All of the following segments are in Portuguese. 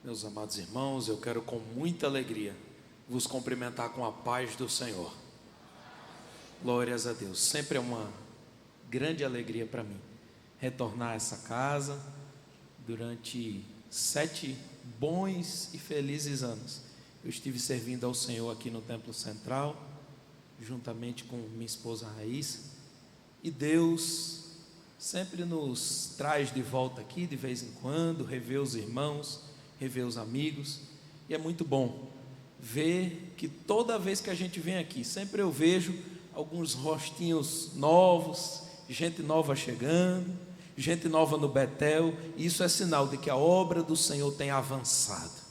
Meus amados irmãos, eu quero com muita alegria vos cumprimentar com a paz do Senhor. Glórias a Deus. Sempre é uma grande alegria para mim retornar a essa casa durante 7 bons e felizes anos. Eu estive servindo ao Senhor aqui no Templo Central, juntamente com minha esposa Raíssa, e Deus sempre nos traz de volta aqui de vez em quando, rever os irmãos, rever os amigos, e é muito bom ver que toda vez que a gente vem aqui, sempre eu vejo alguns rostinhos novos, gente nova chegando, gente nova no Betel, e isso é sinal de que a obra do Senhor tem avançado,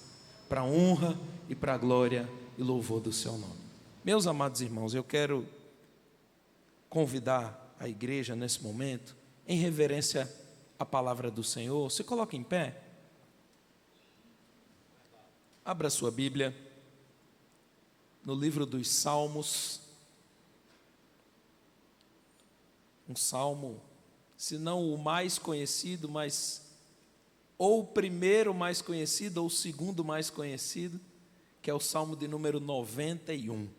para a honra e para a glória e louvor do seu nome. Meus amados irmãos, eu quero convidar a igreja nesse momento, em reverência à palavra do Senhor. Se coloque em pé. Abra sua Bíblia no livro dos Salmos, um salmo, se não o mais conhecido, mas ou o primeiro mais conhecido, ou o segundo mais conhecido, que é o Salmo de número 91,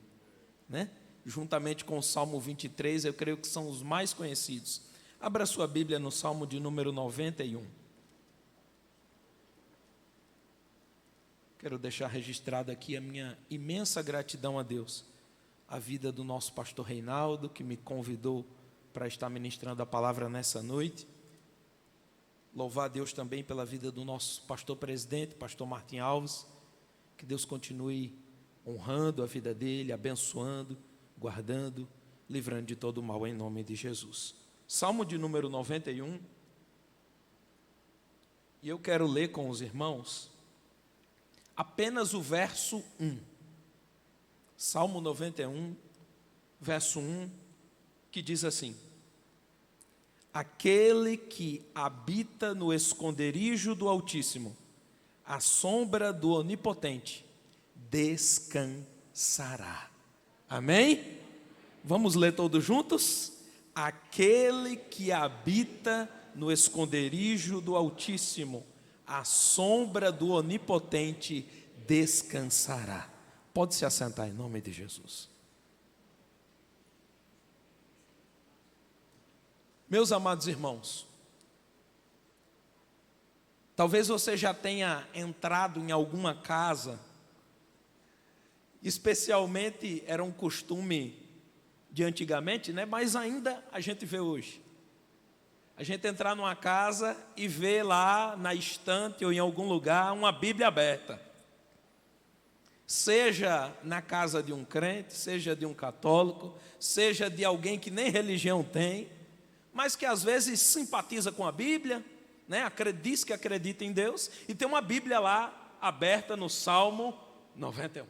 né? Juntamente com o Salmo 23, eu creio que são os mais conhecidos. Abra sua Bíblia no Salmo de número 91. Quero deixar registrado aqui a minha imensa gratidão a Deus, a vida do nosso pastor Reinaldo, que me convidou para estar ministrando a palavra nessa noite. Louvar a Deus também pela vida do nosso pastor presidente, pastor Martim Alves, que Deus continue honrando a vida dele, abençoando, guardando, livrando de todo o mal em nome de Jesus. Salmo de número 91, e eu quero ler com os irmãos apenas o verso 1. Salmo 91, verso 1, que diz assim: aquele que habita no esconderijo do Altíssimo, à sombra do Onipotente, descansará. Amém? Vamos ler todos juntos? Aquele que habita no esconderijo do Altíssimo, à sombra do Onipotente, descansará. Pode se assentar em nome de Jesus. Meus amados irmãos, talvez você já tenha entrado em alguma casa, especialmente era um costume de antigamente, né? Mas ainda a gente vê hoje. A gente entrar numa casa e ver lá na estante ou em algum lugar uma Bíblia aberta. Seja na casa de um crente, seja de um católico, seja de alguém que nem religião tem, mas que às vezes simpatiza com a Bíblia, né? Diz que acredita em Deus, e tem uma Bíblia lá aberta no Salmo 91.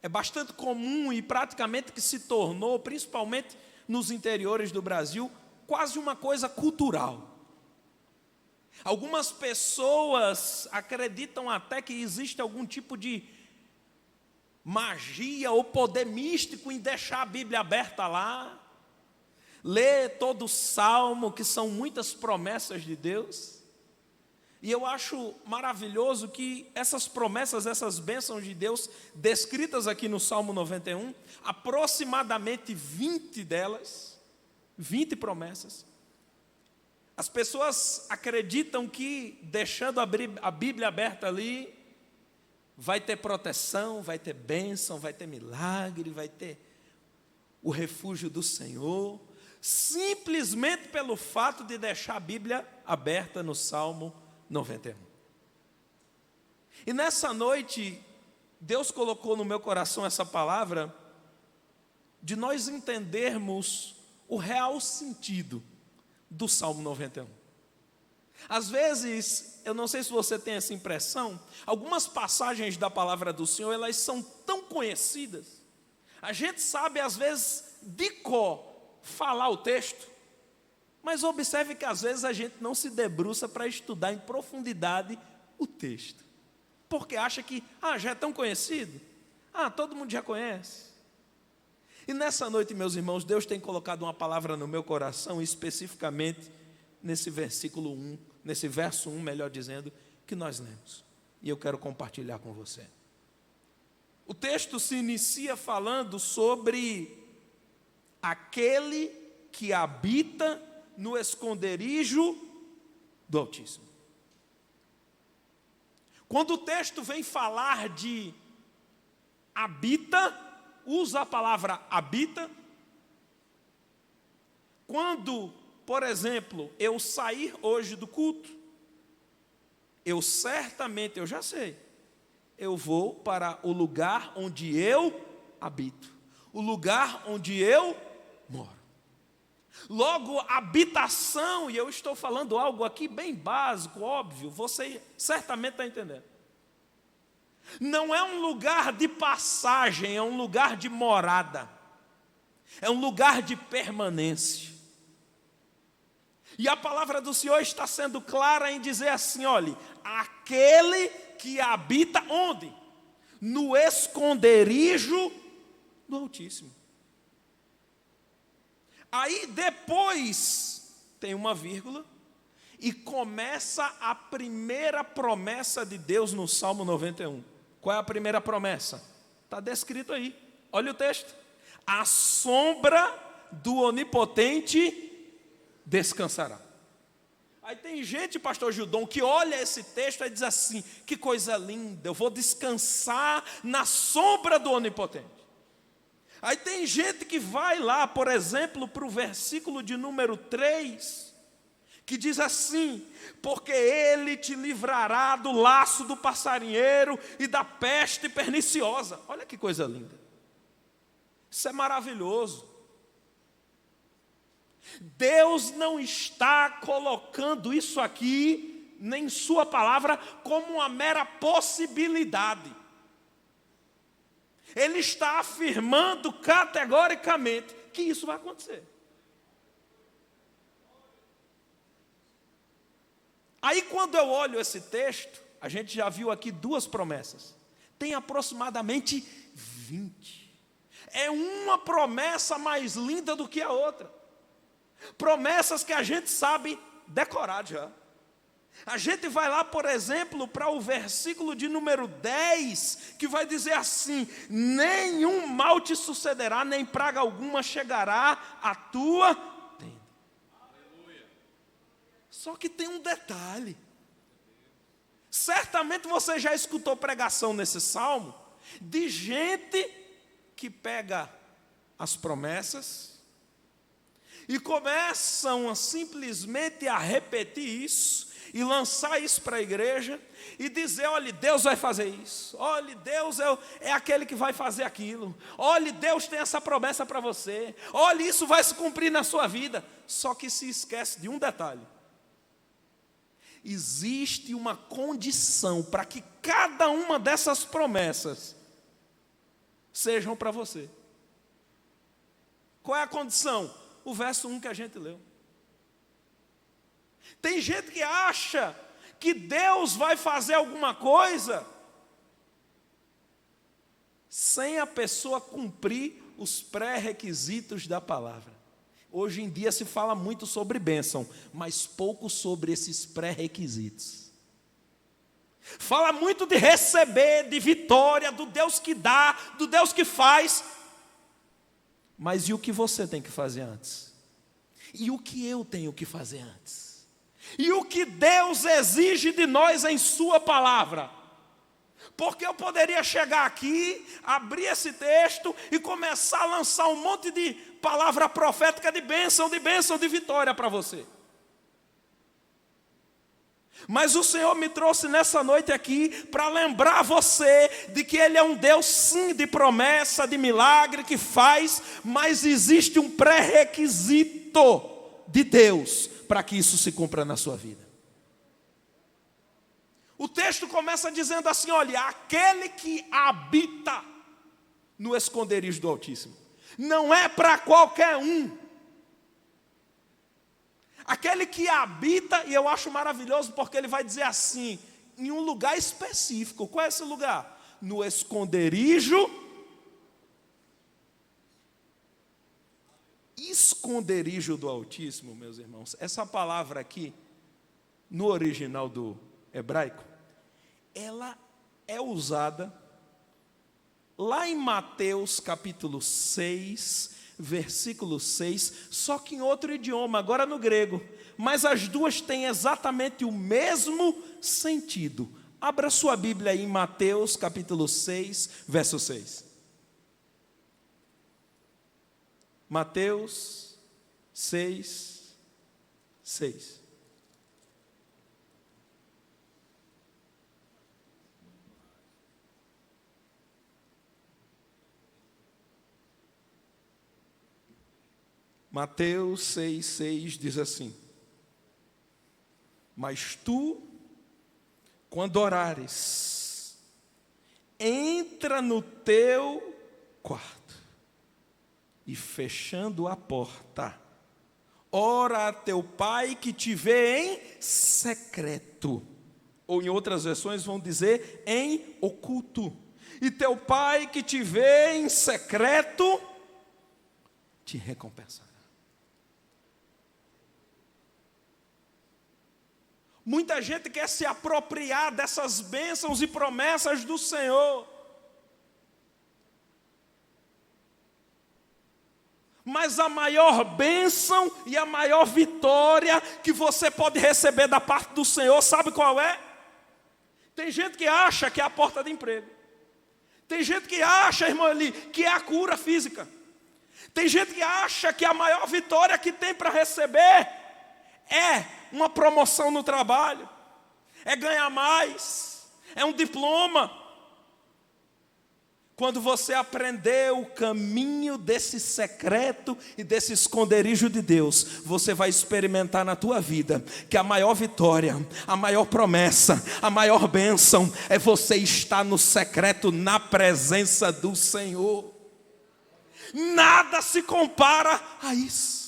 É bastante comum e praticamente que se tornou, principalmente nos interiores do Brasil, quase uma coisa cultural. Algumas pessoas acreditam até que existe algum tipo de magia ou poder místico em deixar a Bíblia aberta lá, ler todo o Salmo, que são muitas promessas de Deus. E eu acho maravilhoso que essas promessas, essas bênçãos de Deus, descritas aqui no Salmo 91, aproximadamente 20 delas, 20 promessas. As pessoas acreditam que deixando a Bíblia aberta ali, vai ter proteção, vai ter bênção, vai ter milagre, vai ter o refúgio do Senhor, simplesmente pelo fato de deixar a Bíblia aberta no Salmo 91. E nessa noite, Deus colocou no meu coração essa palavra, de nós entendermos o real sentido do Salmo 91. Às vezes, eu não sei se você tem essa impressão, algumas passagens da palavra do Senhor, elas são tão conhecidas, a gente sabe às vezes de cor falar o texto, mas observe que às vezes a gente não se debruça para estudar em profundidade o texto, porque acha que, já é tão conhecido, todo mundo já conhece. E nessa noite, meus irmãos, Deus tem colocado uma palavra no meu coração, especificamente nesse versículo 1, nesse verso 1, melhor dizendo, que nós lemos. E eu quero compartilhar com você. O texto se inicia falando sobre aquele que habita no esconderijo do Altíssimo. Quando o texto vem falar de habita, usa a palavra habita. Quando, por exemplo, eu sair hoje do culto, eu já sei, eu vou para o lugar onde eu habito, o lugar onde eu moro. Logo, habitação, e eu estou falando algo aqui bem básico, óbvio, você certamente está entendendo. Não é um lugar de passagem, é um lugar de morada, é um lugar de permanência. E a palavra do Senhor está sendo clara em dizer assim, olhe, aquele que habita onde? No esconderijo do Altíssimo. Aí depois tem uma vírgula e começa a primeira promessa de Deus no Salmo 91. Qual é a primeira promessa? Está descrito aí, olha o texto. A sombra do Onipotente descansará. Aí tem gente, pastor Gildon, que olha esse texto e diz assim, que coisa linda, eu vou descansar na sombra do Onipotente. Aí tem gente que vai lá, por exemplo, para o versículo de número 3, que diz assim, porque ele te livrará do laço do passarinheiro e da peste perniciosa. Olha que coisa linda. Isso é maravilhoso. Deus não está colocando isso aqui, nem sua palavra, como uma mera possibilidade. Ele está afirmando categoricamente que isso vai acontecer. Aí quando eu olho esse texto, a gente já viu aqui duas promessas. Tem aproximadamente 20. É uma promessa mais linda do que a outra. Promessas que a gente sabe decorar já. A gente vai lá, por exemplo, para o versículo de número 10, que vai dizer assim, nenhum mal te sucederá, nem praga alguma chegará à tua tenda. Aleluia. Só que tem um detalhe. Certamente você já escutou pregação nesse salmo, de gente que pega as promessas, e começam simplesmente a repetir isso, e lançar isso para a igreja, e dizer, olha, Deus vai fazer isso, olha, Deus é aquele que vai fazer aquilo, olha, Deus tem essa promessa para você, olha, isso vai se cumprir na sua vida, só que se esquece de um detalhe. Existe uma condição para que cada uma dessas promessas sejam para você. Qual é a condição? O verso 1 que a gente leu. Tem gente que acha que Deus vai fazer alguma coisa sem a pessoa cumprir os pré-requisitos da palavra. Hoje em dia se fala muito sobre bênção, mas pouco sobre esses pré-requisitos. Fala muito de receber, de vitória, do Deus que dá, do Deus que faz. Mas e o que você tem que fazer antes? E o que eu tenho que fazer antes? E o que Deus exige de nós em sua palavra? Porque eu poderia chegar aqui, abrir esse texto e começar a lançar um monte de palavra profética de bênção, de vitória para você. Mas o Senhor me trouxe nessa noite aqui para lembrar você de que Ele é um Deus sim de promessa, de milagre que faz, mas existe um pré-requisito de Deus para que isso se cumpra na sua vida. O texto começa dizendo assim, olha, aquele que habita no esconderijo do Altíssimo. Não é para qualquer um. Aquele que habita, e eu acho maravilhoso porque ele vai dizer assim, em um lugar específico. Qual é esse lugar? No esconderijo. Esconderijo do Altíssimo, meus irmãos. Essa palavra aqui, no original do hebraico, ela é usada lá em Mateus capítulo 6, versículo 6, só que em outro idioma, agora no grego. Mas as duas têm exatamente o mesmo sentido. Abra sua Bíblia aí em Mateus capítulo 6, verso 6. Mateus 6, 6. Mateus 6, 6 diz assim: mas tu, quando orares, entra no teu quarto e fechando a porta, ora a teu pai que te vê em secreto. Ou em outras versões vão dizer em oculto. E teu pai que te vê em secreto te recompensará. Muita gente quer se apropriar dessas bênçãos e promessas do Senhor. Mas a maior bênção e a maior vitória que você pode receber da parte do Senhor, sabe qual é? Tem gente que acha que é a porta de emprego. Tem gente que acha, irmão Eli, que é a cura física. Tem gente que acha que a maior vitória que tem para receber é uma promoção no trabalho, é ganhar mais, é um diploma. Quando você aprender o caminho desse secreto e desse esconderijo de Deus, você vai experimentar na tua vida que a maior vitória, a maior promessa, a maior bênção é você estar no secreto, na presença do Senhor. Nada se compara a isso.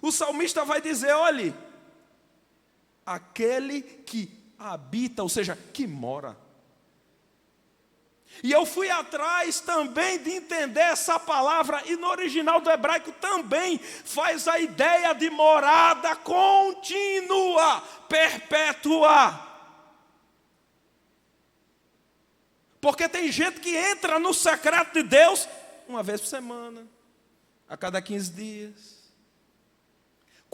O salmista vai dizer, olhe, aquele que habita, ou seja, que mora. E eu fui atrás também de entender essa palavra, e no original do hebraico também faz a ideia de morada contínua, perpétua. Porque tem gente que entra no secreto de Deus uma vez por semana, a cada 15 dias.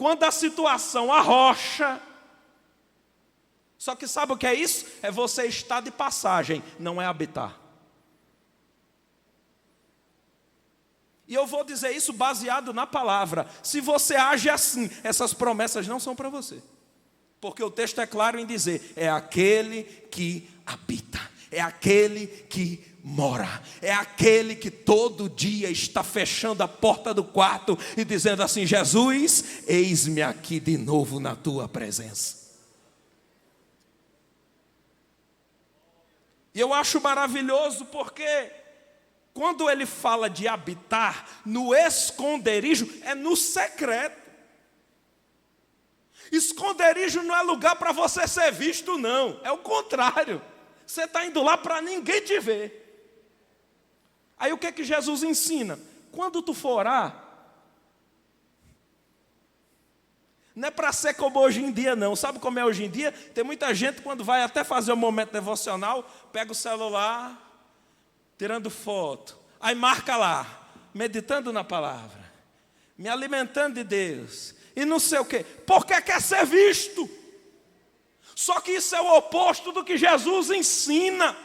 Quando a situação arrocha, só que sabe o que é isso? É você estar de passagem, não é habitar. E eu vou dizer isso baseado na palavra. Se você age assim, essas promessas não são para você. Porque o texto é claro em dizer, é aquele que habita, é aquele que mora, é aquele que todo dia está fechando a porta do quarto e dizendo assim, Jesus, eis-me aqui de novo na tua presença. E eu acho maravilhoso porque quando ele fala de habitar no esconderijo, é no secreto. Esconderijo não é lugar para você ser visto, não, é o contrário. Você está indo lá para ninguém te ver. Aí o que é que Jesus ensina? Quando tu for orar, não é para ser como hoje em dia não. Sabe como é hoje em dia? Tem muita gente quando vai até fazer um momento devocional, pega o celular, tirando foto. Aí marca lá, meditando na palavra, me alimentando de Deus. E não sei o quê. Porque quer ser visto. Só que isso é o oposto do que Jesus ensina.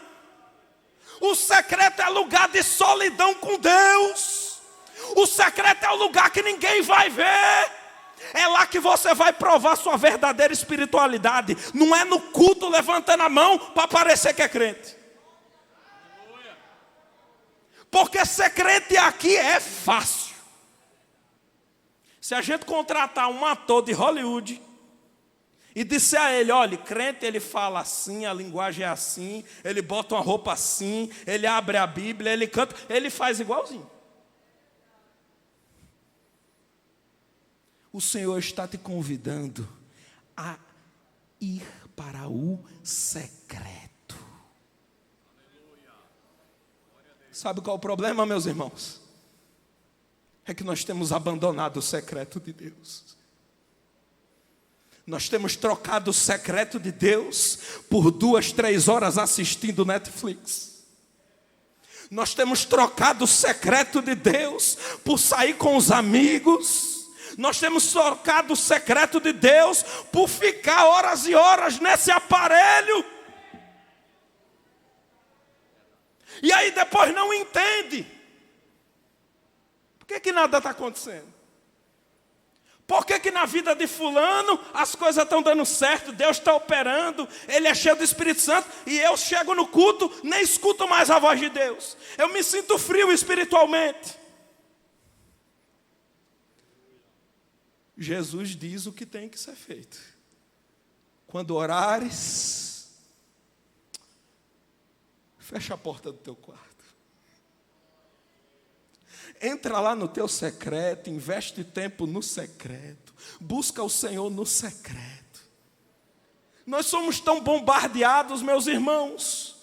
O secreto é lugar de solidão com Deus. O secreto é o lugar que ninguém vai ver. É lá que você vai provar sua verdadeira espiritualidade. Não é no culto levantando a mão para parecer que é crente. Porque ser crente aqui é fácil. Se a gente contratar um ator de Hollywood e disser a ele, olha, crente ele fala assim, a linguagem é assim, ele bota uma roupa assim, ele abre a Bíblia, ele canta, ele faz igualzinho. O Senhor está te convidando a ir para o secreto. Sabe qual é o problema, meus irmãos? É que nós temos abandonado o secreto de Deus. Nós temos trocado o secreto de Deus por 2, 3 horas assistindo Netflix. Nós temos trocado o secreto de Deus por sair com os amigos. Nós temos trocado o secreto de Deus por ficar horas e horas nesse aparelho. E aí depois não entende. Por que nada está acontecendo? Por que na vida de fulano as coisas estão dando certo, Deus está operando, ele é cheio do Espírito Santo, e eu chego no culto, nem escuto mais a voz de Deus. Eu me sinto frio espiritualmente. Jesus diz o que tem que ser feito. Quando orares, fecha a porta do teu quarto. Entra lá no teu secreto, investe tempo no secreto, busca o Senhor no secreto. Nós somos tão bombardeados, meus irmãos,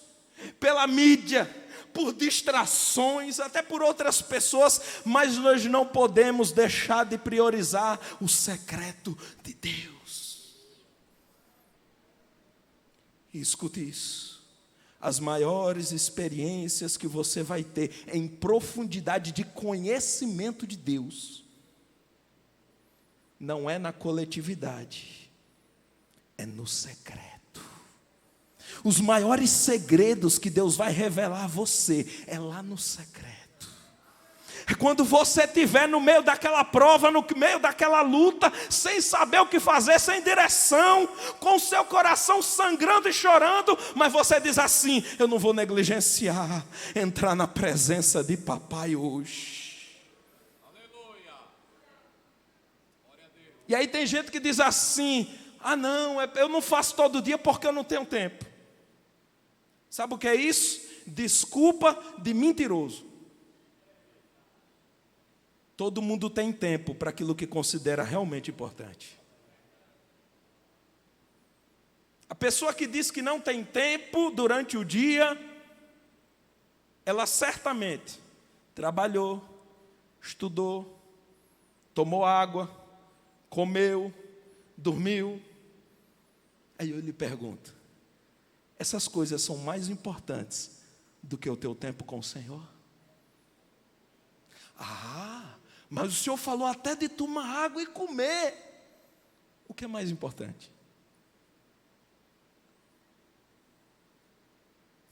pela mídia, por distrações, até por outras pessoas, mas nós não podemos deixar de priorizar o secreto de Deus. E escute isso. As maiores experiências que você vai ter em profundidade de conhecimento de Deus, não é na coletividade, é no secreto. Os maiores segredos que Deus vai revelar a você, é lá no secreto. É quando você estiver no meio daquela prova, no meio daquela luta, sem saber o que fazer, sem direção, com o seu coração sangrando e chorando, mas você diz assim: eu não vou negligenciar entrar na presença de papai hoje. Aleluia. Glória a Deus. E aí tem gente que diz assim: ah não, eu não faço todo dia porque eu não tenho tempo. Sabe o que é isso? Desculpa de mentiroso. Todo mundo tem tempo para aquilo que considera realmente importante. A pessoa que diz que não tem tempo durante o dia, ela certamente trabalhou, estudou, tomou água, comeu, dormiu. Aí eu lhe pergunto: essas coisas são mais importantes do que o teu tempo com o Senhor? Mas o Senhor falou até de tomar água e comer. O que é mais importante?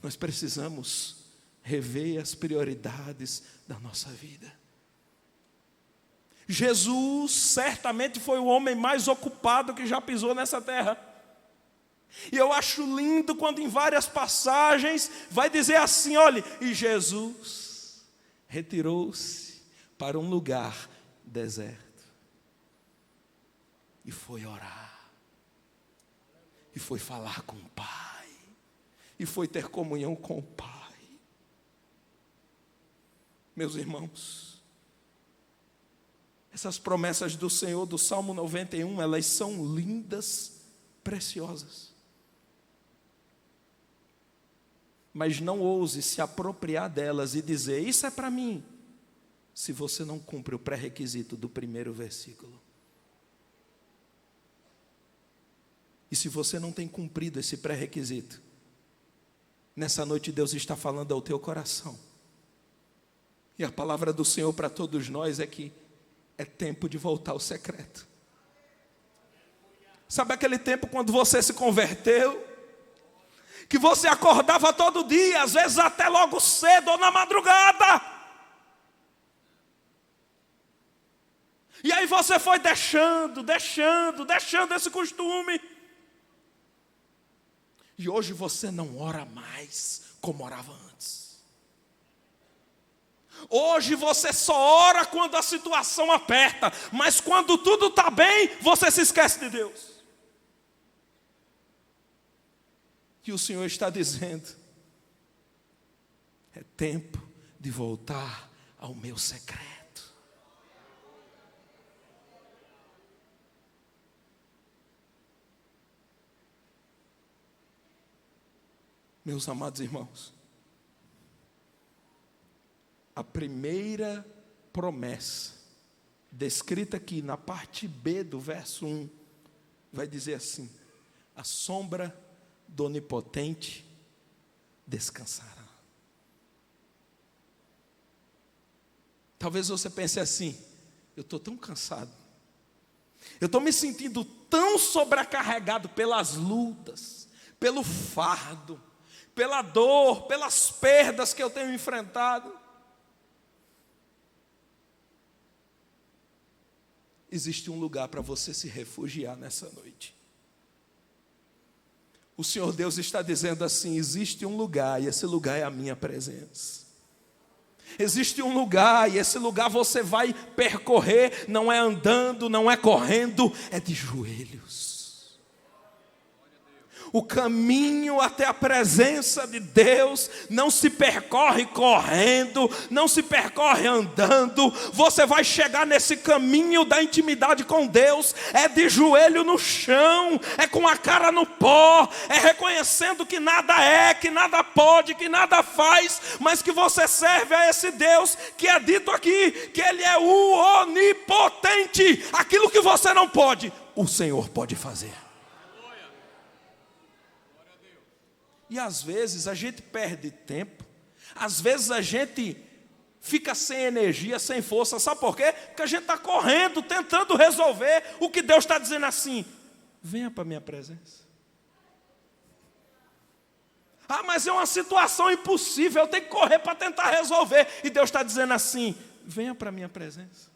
Nós precisamos rever as prioridades da nossa vida. Jesus certamente foi o homem mais ocupado que já pisou nessa terra. E eu acho lindo quando em várias passagens vai dizer assim: olha, e Jesus retirou-se para um lugar deserto e foi orar, e foi falar com o Pai, e foi ter comunhão com o Pai. Meus irmãos, essas promessas do Senhor do Salmo 91, elas são lindas, preciosas, mas não ouse se apropriar delas e dizer: isso é para mim, se você não cumpre o pré-requisito do primeiro versículo. E se você não tem cumprido esse pré-requisito, nessa noite Deus está falando ao teu coração. E a palavra do Senhor para todos nós é que é tempo de voltar ao secreto. Sabe aquele tempo quando você se converteu? Que você acordava todo dia, às vezes até logo cedo ou na madrugada. E aí você foi deixando esse costume. E hoje você não ora mais como orava antes. Hoje você só ora quando a situação aperta, mas quando tudo está bem, você se esquece de Deus. E o Senhor está dizendo: é tempo de voltar ao meu secreto. Meus amados irmãos, a primeira promessa, descrita aqui na parte B do verso 1, vai dizer assim: a sombra do Onipotente descansará. Talvez você pense assim: eu estou tão cansado, eu estou me sentindo tão sobrecarregado pelas lutas, pelo fardo, pela dor, pelas perdas que eu tenho enfrentado. Existe um lugar para você se refugiar nessa noite. O Senhor Deus está dizendo assim: existe um lugar, e esse lugar é a minha presença. Existe um lugar, e esse lugar você vai percorrer, não é andando, não é correndo, é de joelhos. O caminho até a presença de Deus não se percorre correndo, não se percorre andando. Você vai chegar nesse caminho da intimidade com Deus, é de joelho no chão, é com a cara no pó, é reconhecendo que nada é, que nada pode, que nada faz, mas que você serve a esse Deus que é dito aqui, que Ele é o onipotente. Aquilo que você não pode, o Senhor pode fazer. E às vezes a gente perde tempo, às vezes a gente fica sem energia, sem força. Sabe por quê? Porque a gente está correndo, tentando resolver o que Deus está dizendo assim: venha para a minha presença. Ah, mas é uma situação impossível, eu tenho que correr para tentar resolver. E Deus está dizendo assim: venha para a minha presença.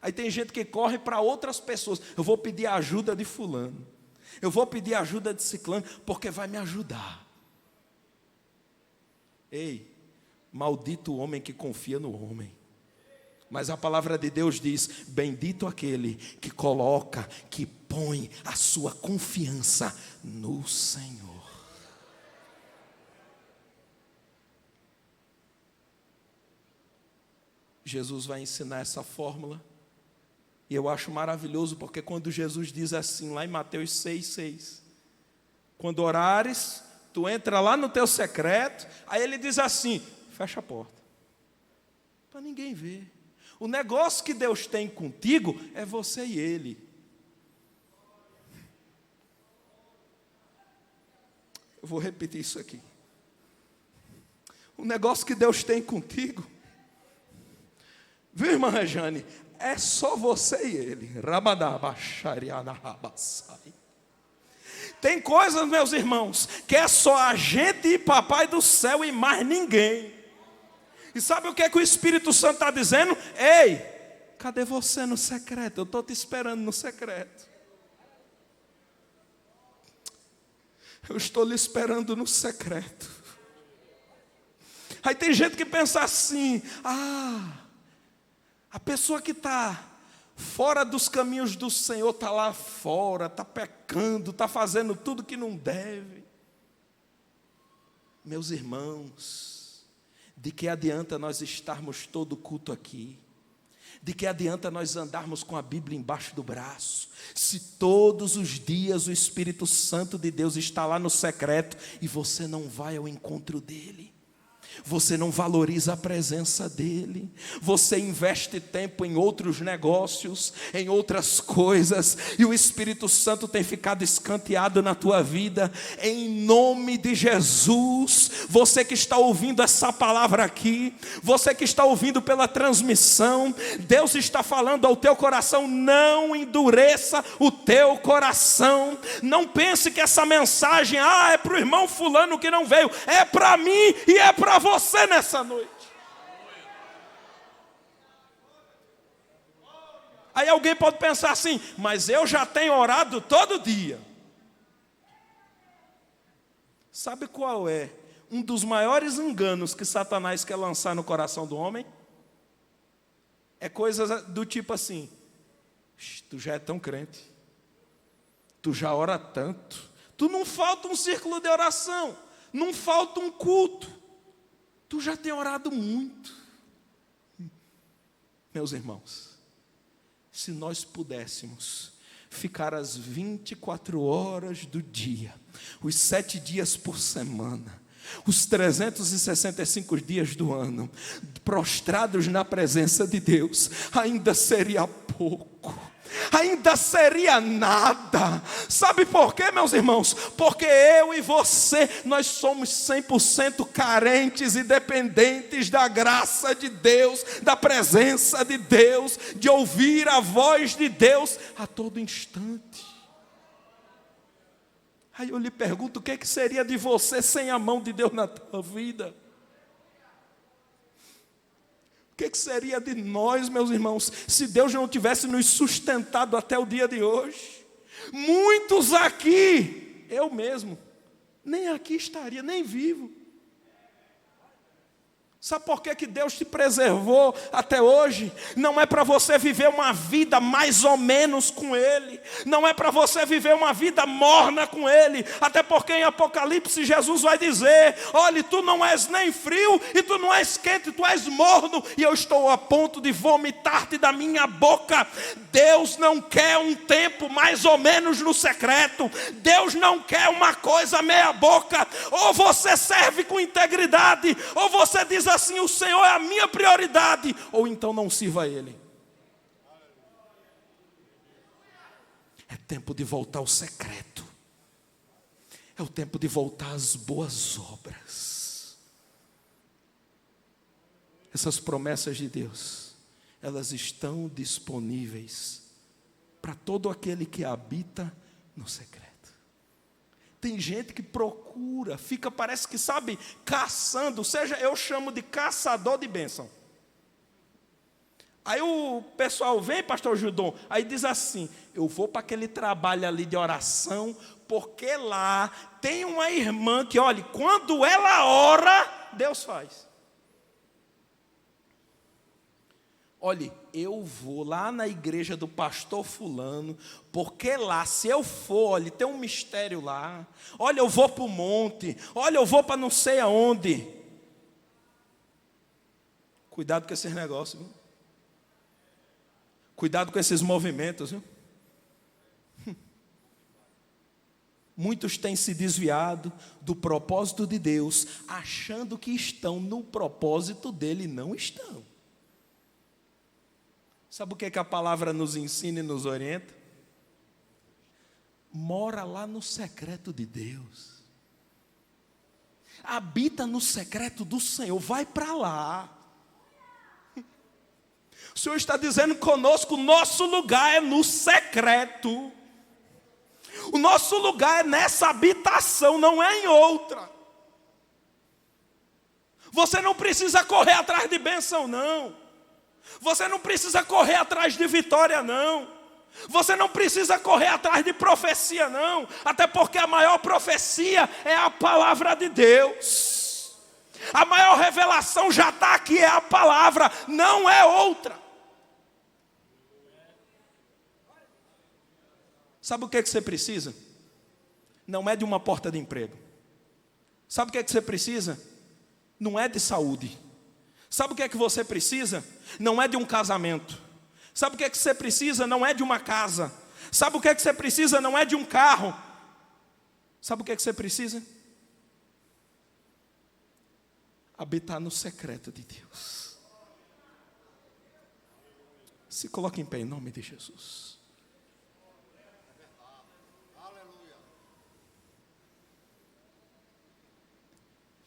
Aí tem gente que corre para outras pessoas: eu vou pedir a ajuda de fulano, eu vou pedir a ajuda de ciclano, porque vai me ajudar. Ei, maldito o homem que confia no homem. Mas a palavra de Deus diz: bendito aquele que coloca, que põe a sua confiança no Senhor. Jesus vai ensinar essa fórmula. E eu acho maravilhoso, porque quando Jesus diz assim, lá em Mateus 6,6, quando orares, tu entra lá no teu secreto, aí ele diz assim: fecha a porta, para ninguém ver. O negócio que Deus tem contigo é você e Ele. Eu vou repetir isso aqui. O negócio que Deus tem contigo, viu, irmã Rejane? É só você e Ele. Tem coisas, meus irmãos, que é só a gente e papai do céu e mais ninguém. E sabe o que é que o Espírito Santo está dizendo? Ei, cadê você no secreto? Eu estou te esperando no secreto. Eu estou lhe esperando no secreto. Aí tem gente que pensa assim: a pessoa que está fora dos caminhos do Senhor está lá fora, está pecando, está fazendo tudo que não deve. Meus irmãos, de que adianta nós estarmos todo culto aqui? De que adianta nós andarmos com a Bíblia embaixo do braço, se todos os dias o Espírito Santo de Deus está lá no secreto e você não vai ao encontro dele? Você não valoriza a presença dele, você investe tempo em outros negócios, em outras coisas, e o Espírito Santo tem ficado escanteado na tua vida. Em nome de Jesus, você que está ouvindo essa palavra aqui, você que está ouvindo pela transmissão, Deus está falando ao teu coração: não endureça o teu coração. Não pense que essa mensagem é para o irmão fulano que não veio, é para mim e é para você nessa noite. Aí alguém pode pensar assim: mas eu já tenho orado todo dia. Sabe qual é um dos maiores enganos que Satanás quer lançar no coração do homem? É coisas do tipo assim: tu já é tão crente, tu já ora tanto, tu não falta um círculo de oração, não falta um culto, tu já tem orado muito. Meus irmãos, se nós pudéssemos ficar as 24 horas do dia, os 7 dias por semana, os 365 dias do ano, prostrados na presença de Deus, ainda seria pouco. ainda seria nada. Sabe por quê, meus irmãos? Porque eu e você, nós somos 100% carentes e dependentes da graça de Deus, da presença de Deus, de ouvir a voz de Deus a todo instante. Aí eu lhe pergunto, o que seria de você sem a mão de Deus na tua vida? O que seria de nós, meus irmãos, se Deus não tivesse nos sustentado até o dia de hoje? Muitos aqui, eu mesmo, nem aqui estaria, nem vivo. Sabe por que Deus te preservou até hoje? Não é para você viver uma vida mais ou menos com Ele. Não é para você viver uma vida morna com Ele. Até porque em Apocalipse Jesus vai dizer: olha, tu não és nem frio e tu não és quente, tu és morno. E eu estou a ponto de vomitar-te da minha boca. Deus não quer um tempo mais ou menos no secreto. Deus não quer uma coisa meia boca. Ou você serve com integridade, ou você diz assim: o Senhor é a minha prioridade, ou então não sirva a Ele. É tempo de voltar ao secreto. É o tempo de voltar às boas obras. Essas promessas de Deus, elas estão disponíveis para todo aquele que habita no secreto. Tem gente que procura, fica, parece que sabe, caçando, seja, eu chamo de caçador de bênção. Aí o pessoal vem, pastor Judon, aí diz assim: eu vou para aquele trabalho ali de oração, porque lá tem uma irmã que, olha, quando ela ora, Deus faz. Olha, eu vou lá na igreja do pastor fulano, porque lá, se eu for, olha, tem um mistério lá. Olha, eu vou para o monte. Olha, eu vou para não sei aonde. Cuidado com esses negócios, viu? Cuidado com esses movimentos, viu? Muitos têm se desviado do propósito de Deus, achando que estão no propósito dele, e não estão. Sabe o que a palavra nos ensina e nos orienta? Mora lá no secreto de Deus. Habita no secreto do Senhor. Vai para lá. O Senhor está dizendo conosco: o nosso lugar é no secreto. O nosso lugar é nessa habitação, não é em outra. Você não precisa correr atrás de bênção, não. Você não precisa correr atrás de vitória, não. Você não precisa correr atrás de profecia, não. Até porque a maior profecia é a palavra de Deus. A maior revelação já está aqui, é a palavra, não é outra. Sabe o que você precisa? Não é de uma porta de emprego. Sabe o que você precisa? Não é de saúde. Sabe o que você precisa? Não é de um casamento. Sabe o que você precisa? Não é de uma casa. Sabe o que você precisa? Não é de um carro. Sabe o que você precisa? Habitar no secreto de Deus. Se coloque em pé em nome de Jesus.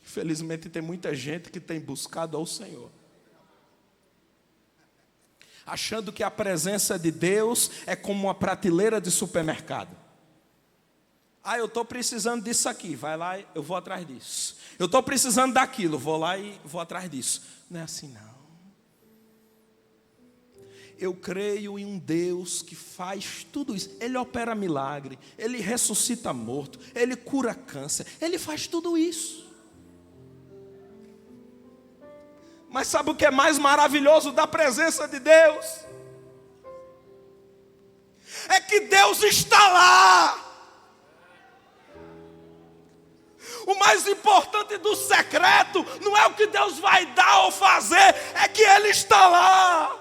Infelizmente tem muita gente que tem buscado ao Senhor, achando que a presença de Deus é como uma prateleira de supermercado. Ah, eu estou precisando disso aqui, vai lá e eu vou atrás disso. Eu estou precisando daquilo, vou lá e vou atrás disso. Não é assim não. Eu creio em um Deus que faz tudo isso. Ele opera milagre, Ele ressuscita morto, Ele cura câncer, Ele faz tudo isso. Mas sabe o que é mais maravilhoso da presença de Deus? É que Deus está lá. O mais importante do secreto não é o que Deus vai dar ou fazer, é que Ele está lá.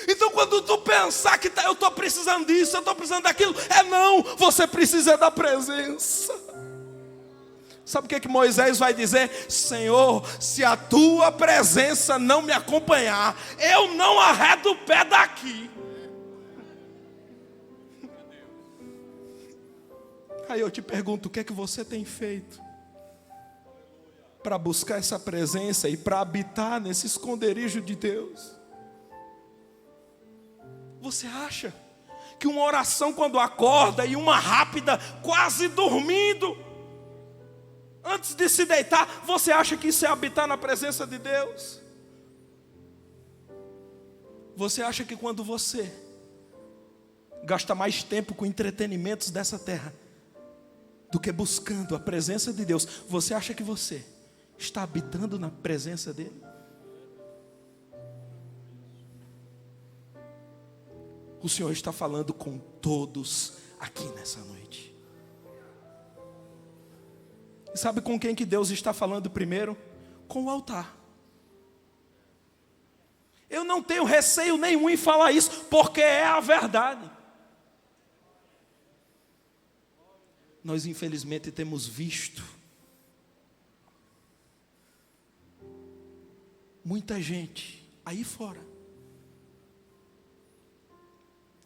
Então quando tu pensar que eu estou precisando disso, eu estou precisando daquilo, não, você precisa da presença. Sabe o que Moisés vai dizer? Senhor, se a tua presença não me acompanhar, eu não arredo o pé daqui. Aí eu te pergunto, o que é que você tem feito para buscar essa presença e para habitar nesse esconderijo de Deus? Você acha que uma oração quando acorda e uma rápida quase dormindo, antes de se deitar, você acha que isso é habitar na presença de Deus? Você acha que quando você gasta mais tempo com entretenimentos dessa terra do que buscando a presença de Deus, você acha que você está habitando na presença dele? O Senhor está falando com todos aqui nessa noite. E sabe com quem que Deus está falando primeiro? Com o altar. Eu não tenho receio nenhum em falar isso, porque é a verdade. Nós infelizmente temos visto muita gente aí fora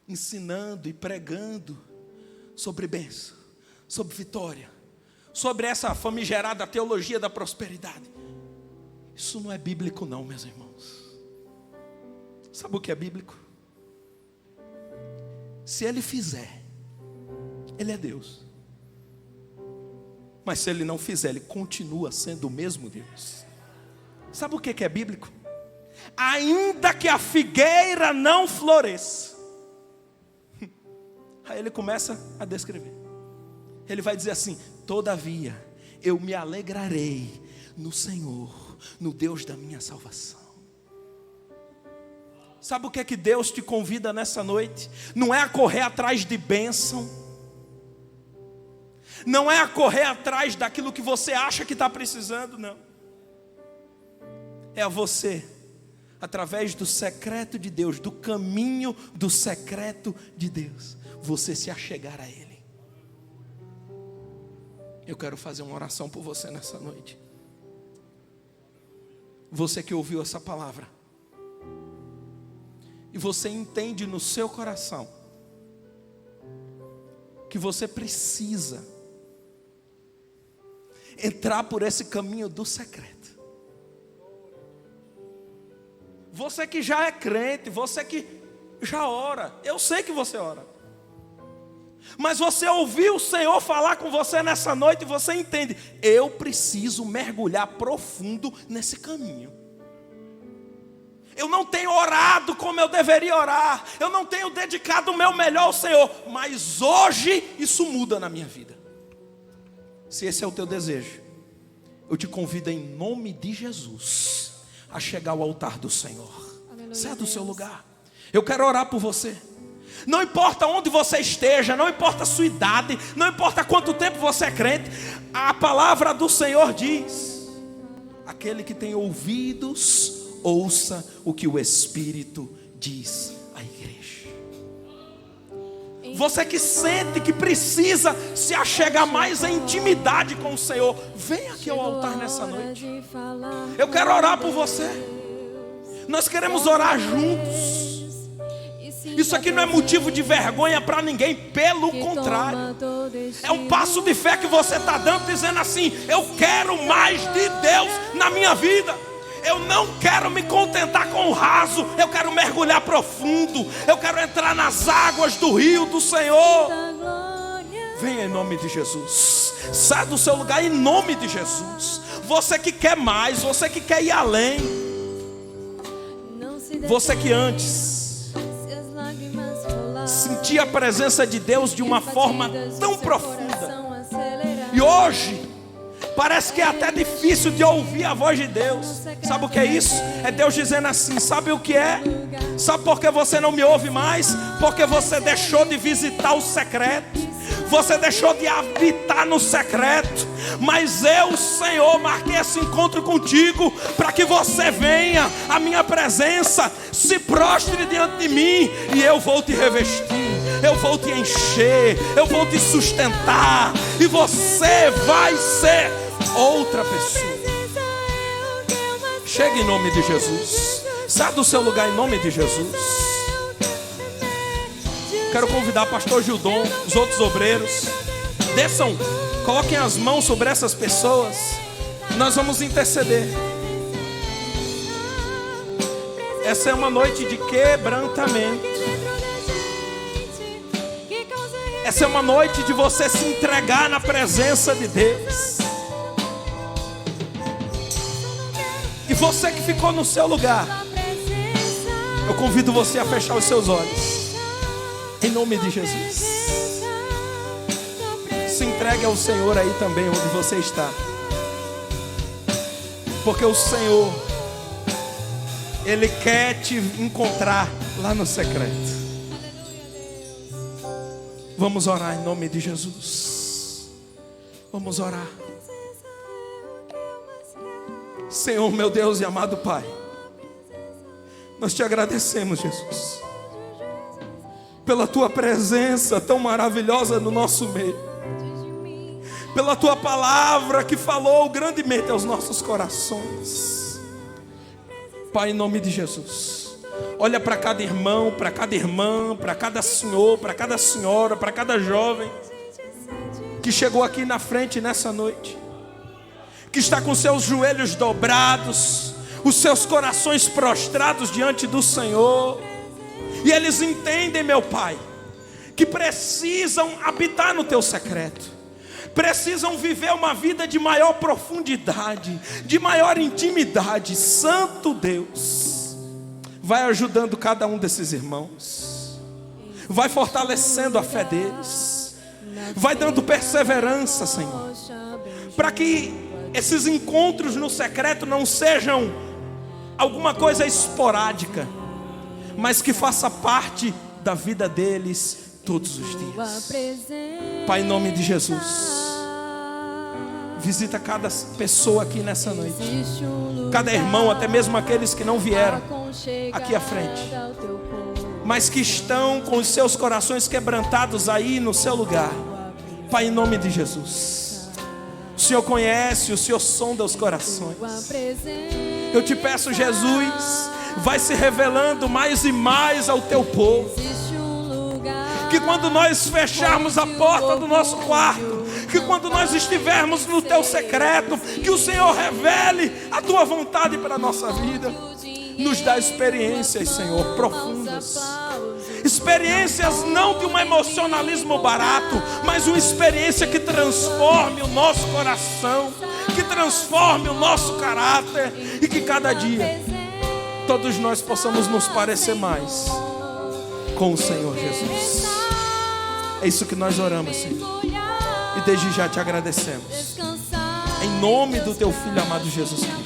ensinando e pregando sobre bênção, sobre vitória, sobre essa famigerada teologia da prosperidade. Isso não é bíblico não, meus irmãos. Sabe o que é bíblico? Se ele fizer, ele é Deus. Mas se ele não fizer, ele continua sendo o mesmo Deus. Sabe o que é bíblico? Ainda que a figueira não floresça. Aí ele começa a descrever. Ele vai dizer assim: todavia eu me alegrarei no Senhor, no Deus da minha salvação. Sabe o que é que Deus te convida nessa noite? Não é a correr atrás de bênção, não é a correr atrás daquilo que você acha que está precisando, não. É a você, através do secreto de Deus, do caminho do secreto de Deus, você se achegar a Ele. Eu quero fazer uma oração por você nessa noite. Você que ouviu essa palavra, e você entende no seu coração que você precisa entrar por esse caminho do secreto. Você que já é crente, você que já ora, eu sei que você ora, mas você ouviu o Senhor falar com você nessa noite e você entende: eu preciso mergulhar profundo nesse caminho. Eu não tenho orado como eu deveria orar, eu não tenho dedicado o meu melhor ao Senhor, mas hoje isso muda na minha vida. Se esse é o teu desejo, eu te convido em nome de Jesus a chegar ao altar do Senhor. Aleluia. Saia do seu lugar. Eu quero orar por você. Não importa onde você esteja, não importa a sua idade, não importa quanto tempo você é crente, a palavra do Senhor diz: aquele que tem ouvidos, ouça o que o Espírito diz à igreja. Você que sente que precisa se achegar mais à intimidade com o Senhor, vem aqui ao altar nessa noite. Eu quero orar por você. Nós queremos orar juntos. Isso aqui não é motivo de vergonha para ninguém, pelo contrário, é um passo de fé que você está dando, dizendo assim: eu quero mais de Deus na minha vida. Eu não quero me contentar com o raso, eu quero mergulhar profundo, eu quero entrar nas águas do rio do Senhor. Venha em nome de Jesus. Sai do seu lugar em nome de Jesus. Você que quer mais, você que quer ir além, você que antes sentia a presença de Deus de uma forma tão profunda, e hoje parece que é até difícil de ouvir a voz de Deus. Sabe o que é isso? É Deus dizendo assim: sabe o que é? Sabe por que você não me ouve mais? Porque você deixou de visitar o secreto, você deixou de habitar no secreto. Mas eu, Senhor, marquei esse encontro contigo para que você venha à minha presença, se prostre diante de mim, e eu vou te revestir, eu vou te encher, eu vou te sustentar, e você vai ser outra pessoa. Chega em nome de Jesus. Sai do seu lugar em nome de Jesus. Quero convidar o pastor Gildon, os outros obreiros. Desçam, coloquem as mãos sobre essas pessoas. Nós vamos interceder. Essa é uma noite de quebrantamento. Essa é uma noite de você se entregar na presença de Deus. E você que ficou no seu lugar, eu convido você a fechar os seus olhos. Em nome de Jesus. Se entregue ao Senhor aí também onde você está. Porque o Senhor, Ele quer te encontrar lá no secreto. Vamos orar em nome de Jesus. Vamos orar. Senhor, meu Deus e amado Pai, nós te agradecemos, Jesus, pela tua presença tão maravilhosa no nosso meio, pela tua palavra que falou grandemente aos nossos corações. Pai, em nome de Jesus, olha para cada irmão, para cada irmã, para cada senhor, para cada senhora, para cada jovem que chegou aqui na frente nessa noite, que está com seus joelhos dobrados, os seus corações prostrados diante do Senhor, e eles entendem, meu Pai, que precisam habitar no teu secreto, precisam viver uma vida de maior profundidade, de maior intimidade. Santo Deus, vai ajudando cada um desses irmãos, vai fortalecendo a fé deles, vai dando perseverança, Senhor, para que esses encontros no secreto não sejam alguma coisa esporádica, mas que faça parte da vida deles todos os dias. Pai, em nome de Jesus, visita cada pessoa aqui nessa noite, cada irmão, até mesmo aqueles que não vieram aqui à frente, mas que estão com os seus corações quebrantados aí no seu lugar. Pai, em nome de Jesus, o Senhor conhece, o Senhor sonda os corações. Eu te peço, Jesus, vai se revelando mais e mais ao teu povo, que quando nós fecharmos a porta do nosso quarto, que quando nós estivermos no teu secreto, que o Senhor revele a tua vontade para a nossa vida. Nos dá experiências, Senhor, profundas, experiências não de um emocionalismo barato, mas uma experiência que transforme o nosso coração, que transforme o nosso caráter, e que cada dia todos nós possamos nos parecer mais com o Senhor Jesus. É isso que nós oramos, Senhor, e desde já te agradecemos, em nome do teu Filho amado Jesus Cristo.